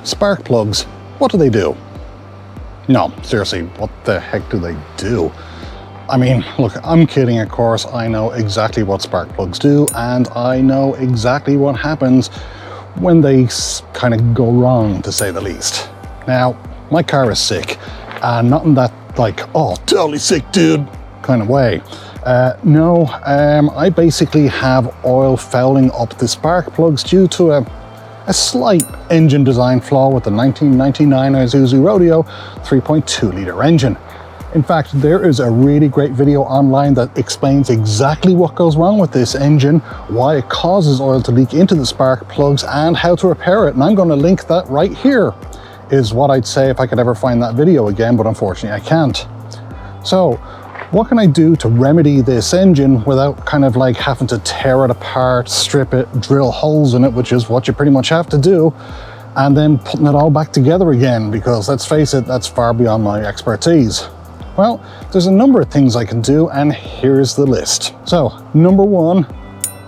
Spark plugs, what do they do? No, seriously, what the heck do they do? I mean, look, I'm kidding, of course. I know exactly what spark plugs do, and I know exactly what happens when they kind of go wrong, to say the least. Now, my car is sick, and not in that, like, oh, totally sick, dude, kind of way. No, I basically have oil fouling up the spark plugs due to a slight engine design flaw with the 1999 Isuzu Rodeo 3.2 litre engine. In fact, there is a really great video online that explains exactly what goes wrong with this engine, why it causes oil to leak into the spark plugs, and how to repair it. And I'm going to link that right here, is what I'd say if I could ever find that video again, but unfortunately I can't. So, what can I do to remedy this engine without kind of like having to tear it apart, strip it, drill holes in it, which is what you pretty much have to do, and then putting it all back together again, because let's face it, that's far beyond my expertise. Well, there's a number of things I can do, and here's the list. So, number one,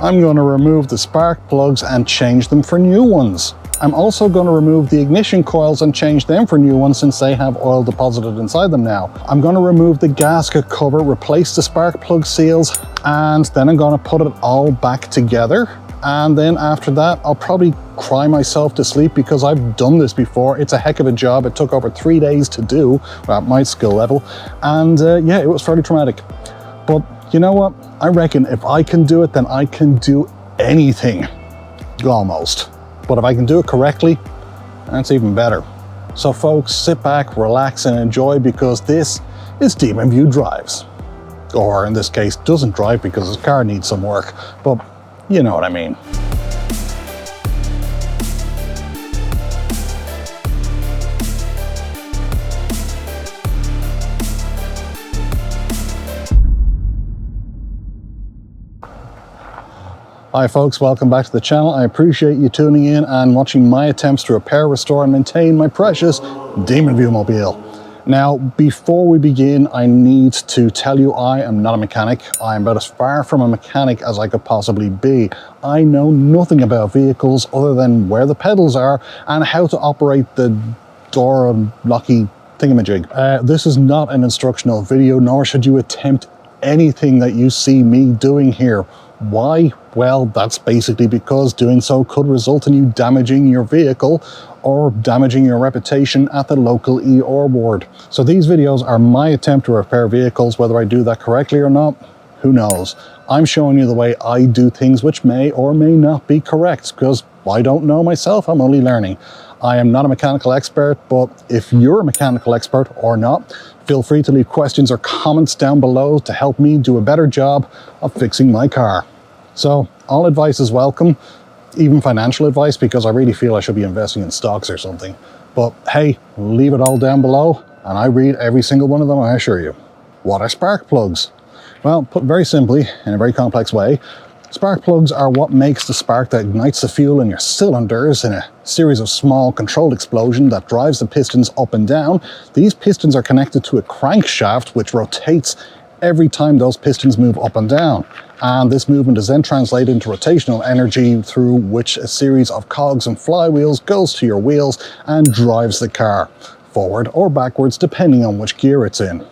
I'm going to remove the spark plugs and change them for new ones. I'm also going to remove the ignition coils and change them for new ones since they have oil deposited inside them now. I'm going to remove the gasket cover, replace the spark plug seals, and then I'm going to put it all back together. And then after that, I'll probably cry myself to sleep because I've done this before. It's a heck of a job. It took over 3 days to do at my skill level. And yeah, it was fairly traumatic. But you know what? I reckon if I can do it, then I can do anything. Almost. But if I can do it correctly, that's even better. So folks, sit back, relax, and enjoy, because this is DemonView Drives. Or in this case, doesn't drive because his car needs some work. But you know what I mean. Hi folks, welcome back to the channel. I appreciate you tuning in and watching my attempts to repair, restore, and maintain my precious DemonView mobile. Now, before we begin, I need to tell you I am not a mechanic. I am about as far from a mechanic as I could possibly be. I know nothing about vehicles other than where the pedals are and how to operate the door and locky thingamajig. This is not an instructional video, nor should you attempt anything that you see me doing here. Why? Well, that's basically because doing so could result in you damaging your vehicle or damaging your reputation at the local ER ward. So these videos are my attempt to repair vehicles. Whether I do that correctly or not, who knows? I'm showing you the way I do things, which may or may not be correct, because I don't know myself, I'm only learning. I am not a mechanical expert, but if you're a mechanical expert or not, feel free to leave questions or comments down below to help me do a better job of fixing my car. So all advice is welcome, even financial advice, because I really feel I should be investing in stocks or something. But hey, leave it all down below and I read every single one of them, I assure you. What are spark plugs? Well, put very simply, in a very complex way, spark plugs are what makes the spark that ignites the fuel in your cylinders in a series of small controlled explosions that drives the pistons up and down. These pistons are connected to a crankshaft which rotates every time those pistons move up and down. And this movement is then translated into rotational energy through which a series of cogs and flywheels goes to your wheels and drives the car forward or backwards depending on which gear it's in.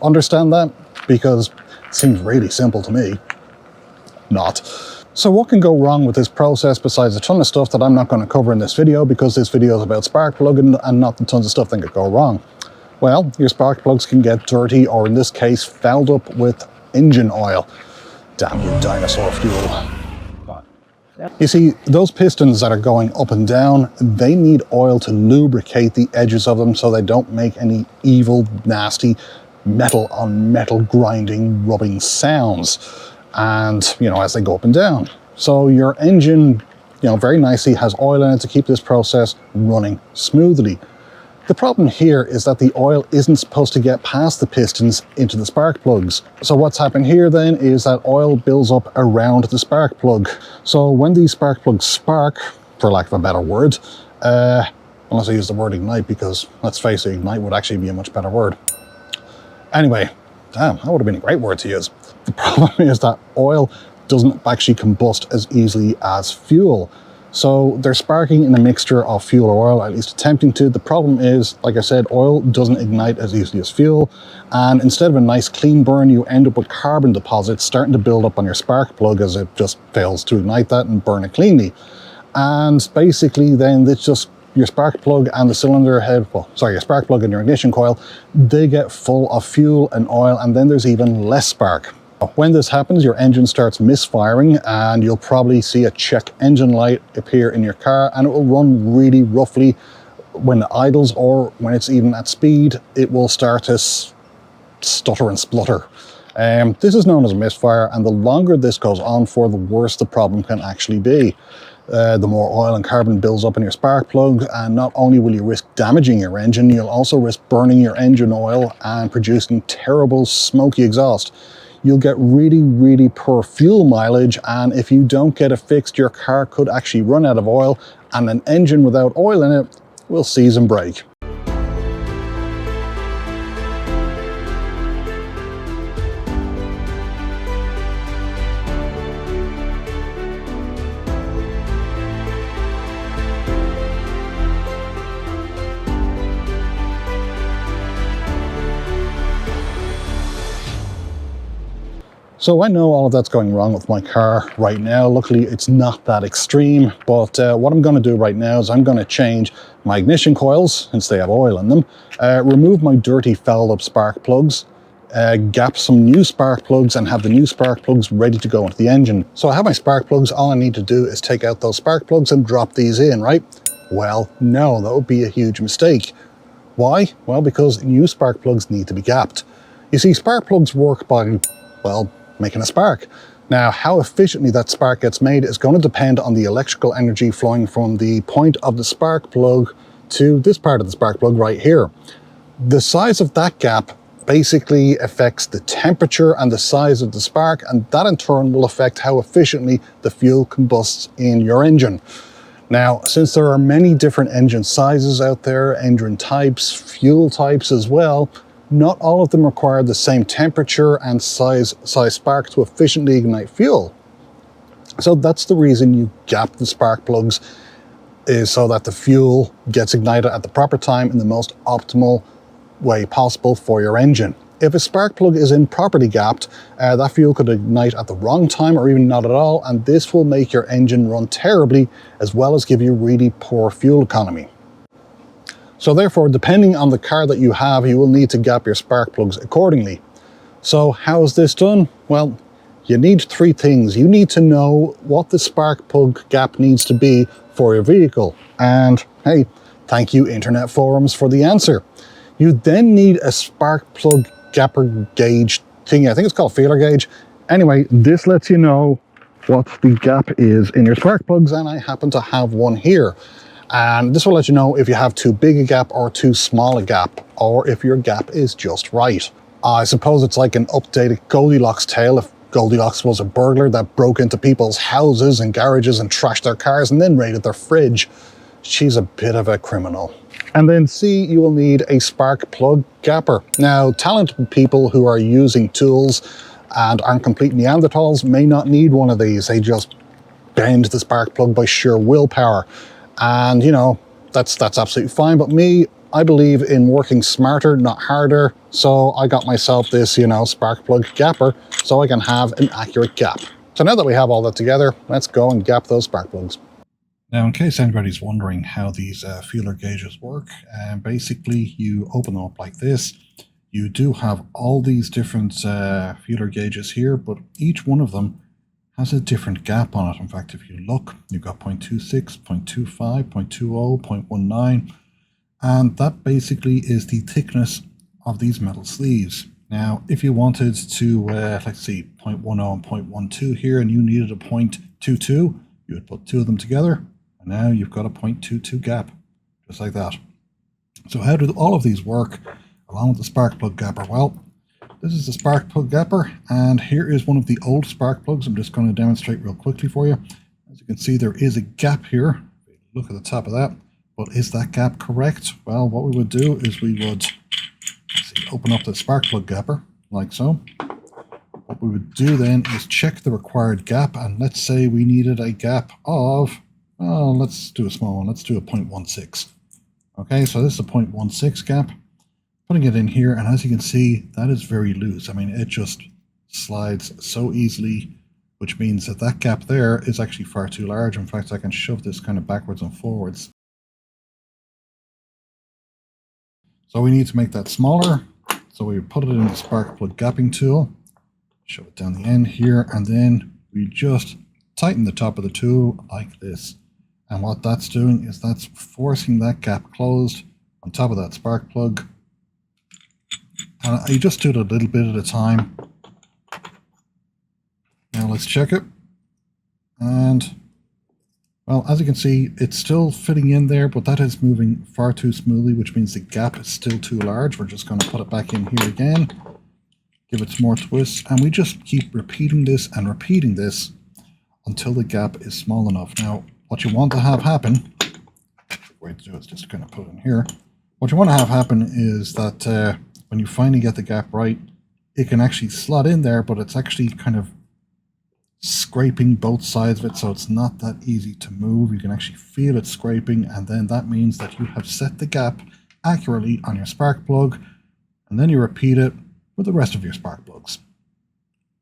Understand that? Because it seems really simple to me. Not. So what can go wrong with this process besides a ton of stuff that I'm not going to cover in this video, because this video is about spark plugging and not the tons of stuff that could go wrong? Well, your spark plugs can get dirty, or in this case, fouled up with engine oil. Damn you, dinosaur fuel. You see, those pistons that are going up and down, they need oil to lubricate the edges of them so they don't make any evil, nasty, metal on metal grinding, rubbing sounds. And, you know, as they go up and down. So your engine, you know, very nicely has oil in it to keep this process running smoothly. The problem here is that the oil isn't supposed to get past the pistons into the spark plugs. So what's happened here then is that oil builds up around the spark plug. So when these spark plugs spark, for lack of a better word, unless I use the word ignite, because let's face it, ignite would actually be a much better word. Anyway, damn, that would have been a great word to use. The problem is that oil doesn't actually combust as easily as fuel. So they're sparking in a mixture of fuel or oil, at least attempting to. The problem is, like I said, oil doesn't ignite as easily as fuel. And instead of a nice clean burn, you end up with carbon deposits starting to build up on your spark plug as it just fails to ignite that and burn it cleanly. And basically then it's just your spark plug and the cylinder head, your spark plug and your ignition coil, they get full of fuel and oil, and then there's even less spark. When this happens, your engine starts misfiring and you'll probably see a check engine light appear in your car, and it will run really roughly when it idles, or when it's even at speed, it will start to stutter and splutter. This is known as a misfire, and the longer this goes on for, the worse the problem can actually be. The more oil and carbon builds up in your spark plug, and not only will you risk damaging your engine, you'll also risk burning your engine oil and producing terrible smoky exhaust. You'll get really, really poor fuel mileage, and if you don't get it fixed, your car could actually run out of oil, and an engine without oil in it will seize and break. So I know all of that's going wrong with my car right now. Luckily, it's not that extreme, but what I'm going to do right now is I'm going to change my ignition coils, since they have oil in them, remove my dirty fouled up spark plugs, gap some new spark plugs, and have the new spark plugs ready to go into the engine. So I have my spark plugs. All I need to do is take out those spark plugs and drop these in, right? Well, no, that would be a huge mistake. Why? Well, because new spark plugs need to be gapped. You see, spark plugs work by, well, making a spark. Now, how efficiently that spark gets made is going to depend on the electrical energy flowing from the point of the spark plug to this part of the spark plug right here. The size of that gap basically affects the temperature and the size of the spark, and that in turn will affect how efficiently the fuel combusts in your engine. Now, since there are many different engine sizes out there, engine types, fuel types as well, not all of them require the same temperature and size spark to efficiently ignite fuel. So that's the reason you gap the spark plugs, is so that the fuel gets ignited at the proper time in the most optimal way possible for your engine. If a spark plug is improperly gapped, that fuel could ignite at the wrong time or even not at all, and this will make your engine run terribly, as well as give you really poor fuel economy. So therefore, depending on the car that you have, you will need to gap your spark plugs accordingly. So how is this done? Well, you need three things. You need to know what the spark plug gap needs to be for your vehicle. And hey, thank you internet forums for the answer. You then need a spark plug gapper gauge thing. I think it's called feeler gauge. Anyway, this lets you know what the gap is in your spark plugs, and I happen to have one here. And this will let you know if you have too big a gap or too small a gap, or if your gap is just right. I suppose it's like an updated Goldilocks tale if Goldilocks was a burglar that broke into people's houses and garages and trashed their cars and then raided their fridge. She's a bit of a criminal. And then C, you will need a spark plug gapper. Now, talented people who are using tools and aren't complete Neanderthals may not need one of these. They just bend the spark plug by sheer willpower. And you know, that's absolutely fine. But me, I believe in working smarter, not harder. So I got myself this, spark plug gapper so I can have an accurate gap. So now that we have all that together, let's go and gap those spark plugs. Now, in case anybody's wondering how these feeler gauges work, basically you open them up like this. You do have all these different feeler gauges here, but each one of them has a different gap on it. In fact, if you look, you've got 0.26, 0.25, 0.20, 0.19, and that basically is the thickness of these metal sleeves. Now, if you wanted to, let's see, 0.10 and 0.12 here, and you needed a 0.22, you would put two of them together, and now you've got a 0.22 gap, just like that. So how do all of these work along with the spark plug gapper? Well, this is the spark plug gapper, and here is one of the old spark plugs. I'm just going to demonstrate real quickly for you. As you can see, there is a gap here. Look at the top of that. But is that gap correct? Well, what we would do is we would open up the spark plug gapper, like so. What we would do then is check the required gap, and let's say we needed a gap of, Oh, let's do a small one. Let's do a 0.16. Okay, so this is a 0.16 gap. Putting it in here, and as you can see, that is very loose. I mean, it just slides so easily, which means that that gap there is actually far too large. In fact, I can shove this kind of backwards and forwards. So we need to make that smaller. So we put it in the spark plug gapping tool, shove it down the end here, and then we just tighten the top of the tool like this. And what that's doing is that's forcing that gap closed on top of that spark plug. And you just do it a little bit at a time. Now let's check it. And, well, as you can see, it's still fitting in there, but that is moving far too smoothly, which means the gap is still too large. We're just going to put it back in here again, give it some more twists, and we just keep repeating this and repeating this until the gap is small enough. Now, what you want to have happen, the way to do it is just kind of put it in here. What you want to have happen is that when you finally get the gap right, it can actually slot in there, but it's actually kind of scraping both sides of it, so it's not that easy to move. You can actually feel it scraping, and then that means that you have set the gap accurately on your spark plug, and then you repeat it with the rest of your spark plugs.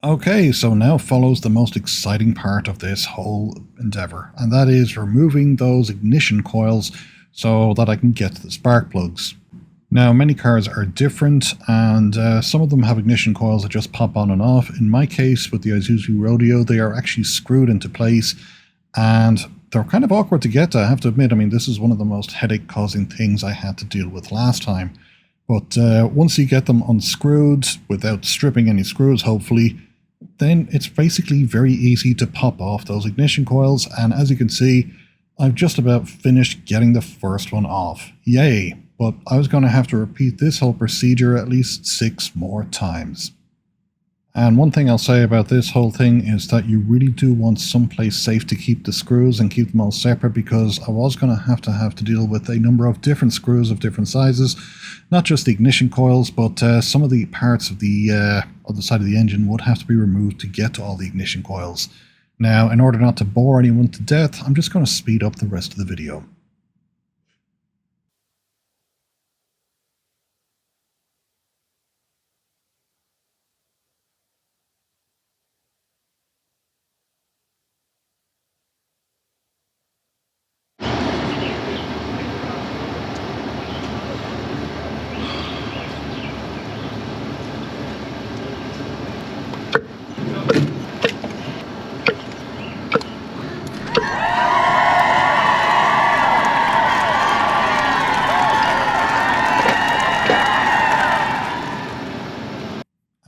Okay, so now follows the most exciting part of this whole endeavor, and that is removing those ignition coils so that I can get to the spark plugs. Now, many cars are different, and some of them have ignition coils that just pop on and off. In my case, with the Isuzu Rodeo, they are actually screwed into place, and they're kind of awkward to get to, I have to admit. I mean, this is one of the most headache-causing things I had to deal with last time. But once you get them unscrewed, without stripping any screws, hopefully, then it's basically very easy to pop off those ignition coils, and as you can see, I've just about finished getting the first one off. Yay! But I was going to have to repeat this whole procedure at least 6 more times. And one thing I'll say about this whole thing is that you really do want someplace safe to keep the screws and keep them all separate, because I was going to have to deal with a number of different screws of different sizes, not just the ignition coils, but some of the parts of the other side of the engine would have to be removed to get to all the ignition coils. Now, in order not to bore anyone to death, I'm just going to speed up the rest of the video.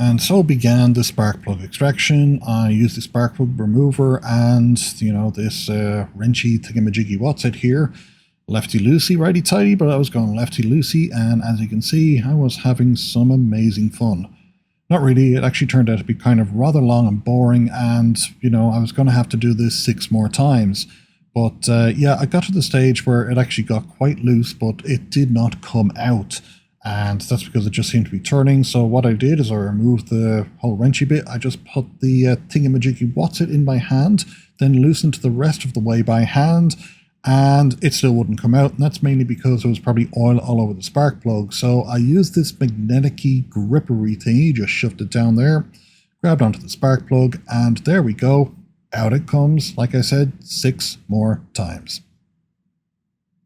And so began the spark plug extraction. I used the spark plug remover and, this wrenchy thingamajiggy what's it here. Lefty-loosey, righty-tighty, but I was going lefty-loosey, and as you can see, I was having some amazing fun. Not really, it actually turned out to be kind of rather long and boring, and, I was going to have to do this 6 more times. But, yeah, I got to the stage where it actually got quite loose, but it did not come out. And that's because it just seemed to be turning. So what I did is I removed the whole wrenchy bit. I just put the thingamajiggy what's-it in my hand, then loosened the rest of the way by hand, and it still wouldn't come out. And that's mainly because there was probably oil all over the spark plug. So I used this magnetic-y grippery thingy, just shoved it down there, grabbed onto the spark plug, and there we go. Out it comes, like I said, 6 more times.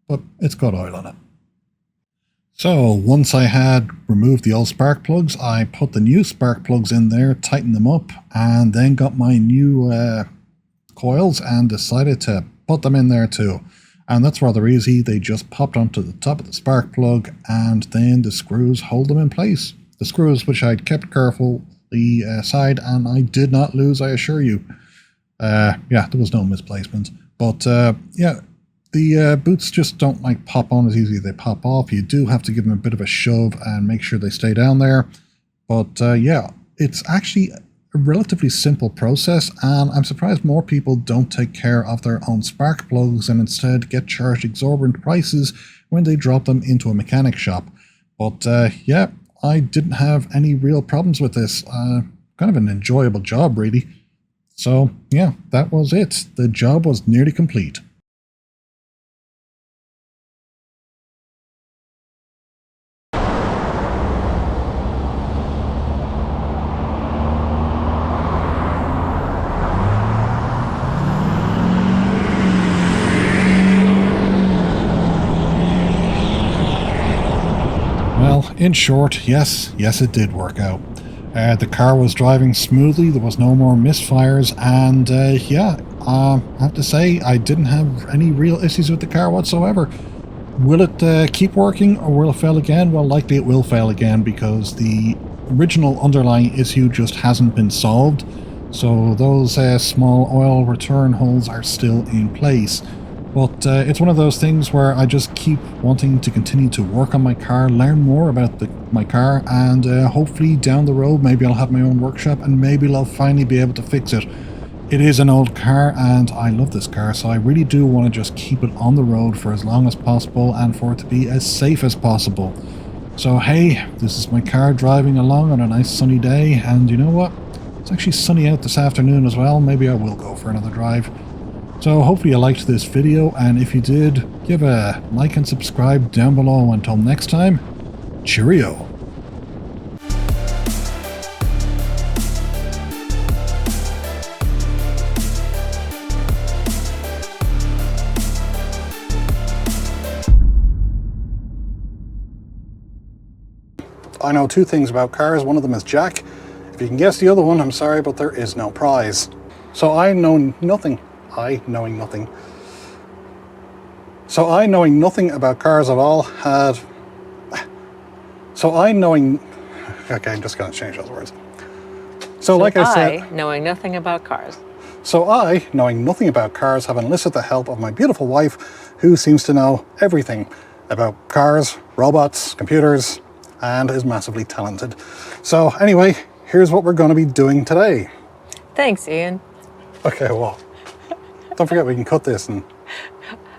But it's got oil on it. So once I had removed the old spark plugs, I put the new spark plugs in there, tightened them up, and then got my new coils and decided to put them in there too. And that's rather easy. They just popped onto the top of the spark plug, and then the screws hold them in place. The screws which I'd kept carefully aside, and I did not lose, I assure you. Yeah, there was no misplacement. But yeah. The boots just don't pop on as easy as they pop off. You do have to give them a bit of a shove and make sure they stay down there. But yeah, it's actually a relatively simple process, and I'm surprised more people don't take care of their own spark plugs and instead get charged exorbitant prices when they drop them into a mechanic shop. But yeah, I didn't have any real problems with this. Kind of an enjoyable job, really. So yeah, that was it. The job was nearly complete. in short, yes, it did work out. The car was driving smoothly, there was no more misfires, and yeah, I have to say, I didn't have any real issues with the car whatsoever. Will it keep working, or will it fail again? Well, likely it will fail again, because the original underlying issue just hasn't been solved. So those small oil return holes are still in place. But it's one of those things where I just keep wanting to continue to work on my car, learn more about my car, and hopefully down the road maybe I'll have my own workshop and maybe I'll finally be able to fix it. It is an old car and I love this car, so I really do want to just keep it on the road for as long as possible and for it to be as safe as possible. So hey, this is my car driving along on a nice sunny day, and you know what? It's actually sunny out this afternoon as well. Maybe I will go for another drive. So hopefully you liked this video, and if you did, give a like and subscribe down below. Until next time, cheerio. I know two things about cars. One of them is Jack. If you can guess the other one, I'm sorry, but there is no prize. So I knowing nothing about cars at all had... Okay, I'm just going to change those words. So like I said... knowing nothing about cars. So I, knowing nothing about cars, have enlisted the help of my beautiful wife, who seems to know everything about cars, robots, computers, and is massively talented. So anyway, here's what we're going to be doing today. Thanks, Ian. Okay, well, don't forget we can cut this and...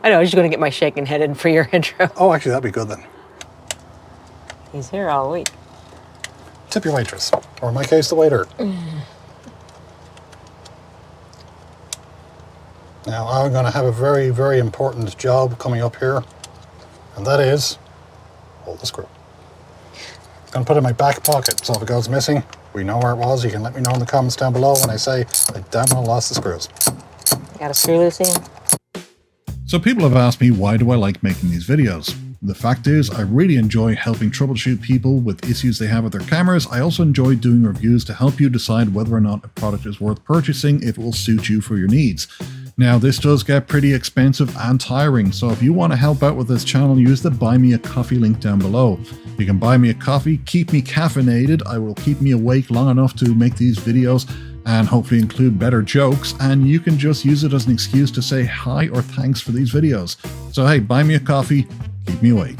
I know, I was just going to get my shaking head in for your intro. Oh, actually, that'd be good then. He's here all week. Tip your waitress, or in my case, the waiter. Now, I'm going to have a very, very important job coming up here, and that is hold the screw. I'm going to put it in my back pocket, so if it goes missing, we know where it was. You can let me know in the comments down below when I say I damn well lost the screws. Got a screw loose, Ian? So people have asked me, why do I like making these videos? The fact is, I really enjoy helping troubleshoot people with issues they have with their cameras. I also enjoy doing reviews to help you decide whether or not a product is worth purchasing if it will suit you for your needs. Now, this does get pretty expensive and tiring, so if you want to help out with this channel, use the Buy Me a Coffee link down below. You can buy me a coffee, keep me caffeinated, I will keep me awake long enough to make these videos and hopefully include better jokes, and you can just use it as an excuse to say hi or thanks for these videos. So hey, buy me a coffee, keep me awake.